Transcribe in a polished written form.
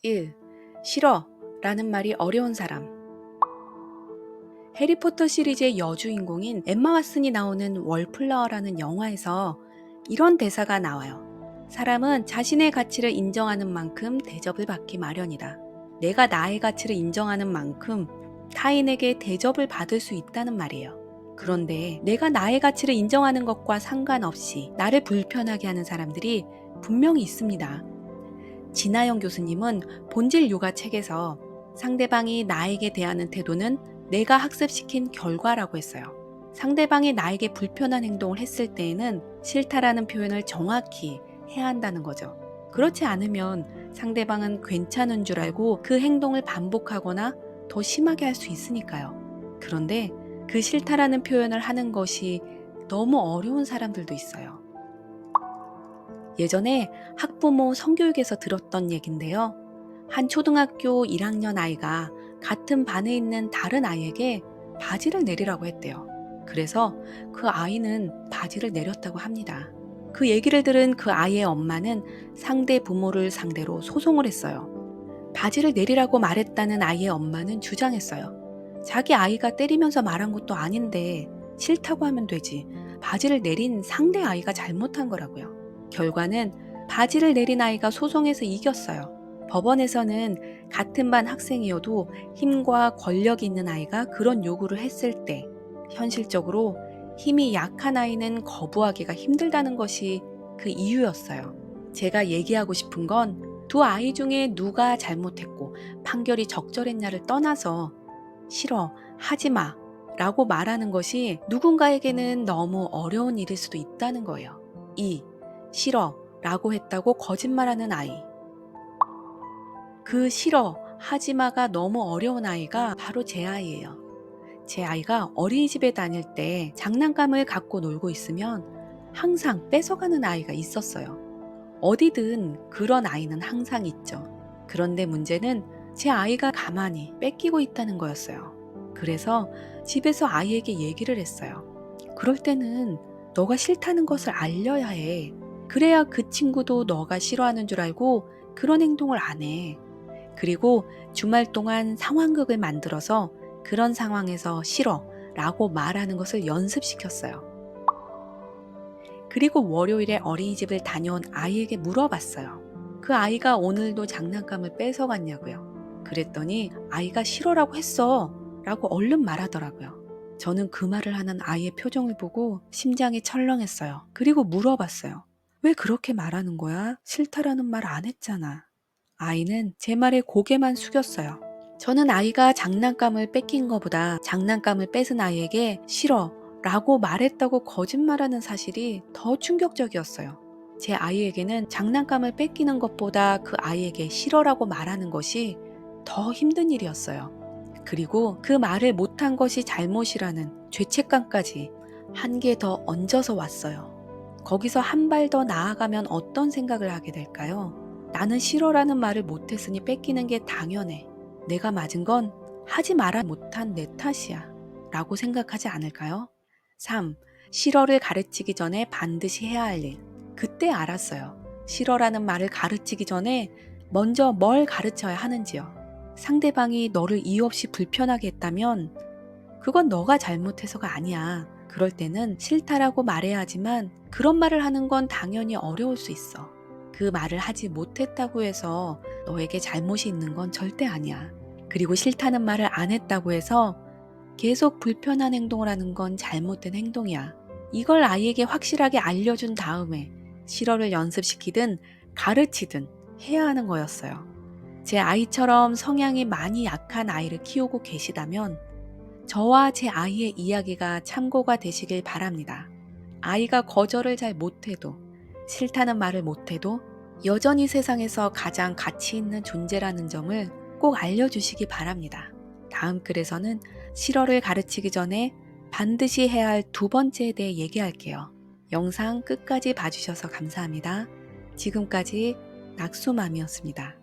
1. 싫어 라는 말이 어려운 사람. 해리포터 시리즈의 여주인공인 엠마 왓슨이 나오는 월플라워라는 영화에서 이런 대사가 나와요. 사람은 자신의 가치를 인정하는 만큼 대접을 받기 마련이다. 내가 나의 가치를 인정하는 만큼 타인에게 대접을 받을 수 있다는 말이에요. 그런데 내가 나의 가치를 인정하는 것과 상관없이 나를 불편하게 하는 사람들이 분명히 있습니다. 진아영 교수님은 본질 요가 책에서 상대방이 나에게 대하는 태도는 내가 학습시킨 결과라고 했어요. 상대방이 나에게 불편한 행동을 했을 때에는 싫다라는 표현을 정확히 해야 한다는 거죠. 그렇지 않으면 상대방은 괜찮은 줄 알고 그 행동을 반복하거나 더 심하게 할 수 있으니까요. 그런데 그 싫다라는 표현을 하는 것이 너무 어려운 사람들도 있어요. 예전에 학부모 성교육에서 들었던 얘긴데요. 한 초등학교 1학년 아이가 같은 반에 있는 다른 아이에게 바지를 내리라고 했대요. 그래서 그 아이는 바지를 내렸다고 합니다. 그 얘기를 들은 그 아이의 엄마는 상대 부모를 상대로 소송을 했어요. 바지를 내리라고 말했다는 아이의 엄마는 주장했어요. 자기 아이가 때리면서 말한 것도 아닌데 싫다고 하면 되지. 바지를 내린 상대 아이가 잘못한 거라고요. 결과는 바지를 내린 아이가 소송에서 이겼어요. 법원에서는 같은 반 학생이어도 힘과 권력이 있는 아이가 그런 요구를 했을 때 현실적으로 힘이 약한 아이는 거부하기가 힘들다는 것이 그 이유였어요. 제가 얘기하고 싶은 건 두 아이 중에 누가 잘못했고 판결이 적절했냐를 떠나서 싫어, 하지 마 라고 말하는 것이 누군가에게는 너무 어려운 일일 수도 있다는 거예요. 2. 싫어 라고 했다고 거짓말하는 아이. 그 싫어, 하지마가 너무 어려운 아이가 바로 제 아이예요. 제 아이가 어린이집에 다닐 때 장난감을 갖고 놀고 있으면 항상 뺏어가는 아이가 있었어요. 어디든 그런 아이는 항상 있죠. 그런데 문제는 제 아이가 가만히 뺏기고 있다는 거였어요. 그래서 집에서 아이에게 얘기를 했어요. 그럴 때는 너가 싫다는 것을 알려야 해. 그래야 그 친구도 너가 싫어하는 줄 알고 그런 행동을 안 해. 그리고 주말 동안 상황극을 만들어서 그런 상황에서 싫어 라고 말하는 것을 연습시켰어요. 그리고 월요일에 어린이집을 다녀온 아이에게 물어봤어요. 그 아이가 오늘도 장난감을 뺏어갔냐고요. 그랬더니 아이가 싫어라고 했어 라고 얼른 말하더라고요. 저는 그 말을 하는 아이의 표정을 보고 심장이 철렁했어요. 그리고 물어봤어요. 왜 그렇게 말하는 거야? 싫다라는 말 안 했잖아. 아이는 제 말에 고개만 숙였어요. 저는 아이가 장난감을 뺏긴 것보다 장난감을 뺏은 아이에게 싫어 라고 말했다고 거짓말하는 사실이 더 충격적이었어요. 제 아이에게는 장난감을 뺏기는 것보다 그 아이에게 싫어라고 말하는 것이 더 힘든 일이었어요. 그리고 그 말을 못한 것이 잘못이라는 죄책감까지 한 개 더 얹어서 왔어요. 거기서 한 발 더 나아가면 어떤 생각을 하게 될까요? 나는 싫어라는 말을 못했으니 뺏기는 게 당연해. 내가 맞은 건 하지 마라 못한 내 탓이야. 라고 생각하지 않을까요? 3. 싫어를 가르치기 전에 반드시 해야 할 일. 그때 알았어요. 싫어라는 말을 가르치기 전에 먼저 뭘 가르쳐야 하는지요. 상대방이 너를 이유 없이 불편하게 했다면 그건 너가 잘못해서가 아니야. 그럴 때는 싫다라고 말해야 하지만 그런 말을 하는 건 당연히 어려울 수 있어. 그 말을 하지 못했다고 해서 너에게 잘못이 있는 건 절대 아니야. 그리고 싫다는 말을 안 했다고 해서 계속 불편한 행동을 하는 건 잘못된 행동이야. 이걸 아이에게 확실하게 알려준 다음에 싫어를 연습시키든 가르치든 해야 하는 거였어요. 제 아이처럼 성향이 많이 약한 아이를 키우고 계시다면 저와 제 아이의 이야기가 참고가 되시길 바랍니다. 아이가 거절을 잘 못해도 싫다는 말을 못해도 여전히 세상에서 가장 가치 있는 존재라는 점을 꼭 알려주시기 바랍니다. 다음 글에서는 싫어를 가르치기 전에 반드시 해야 할 두 번째에 대해 얘기할게요. 영상 끝까지 봐주셔서 감사합니다. 지금까지 낙수맘이었습니다.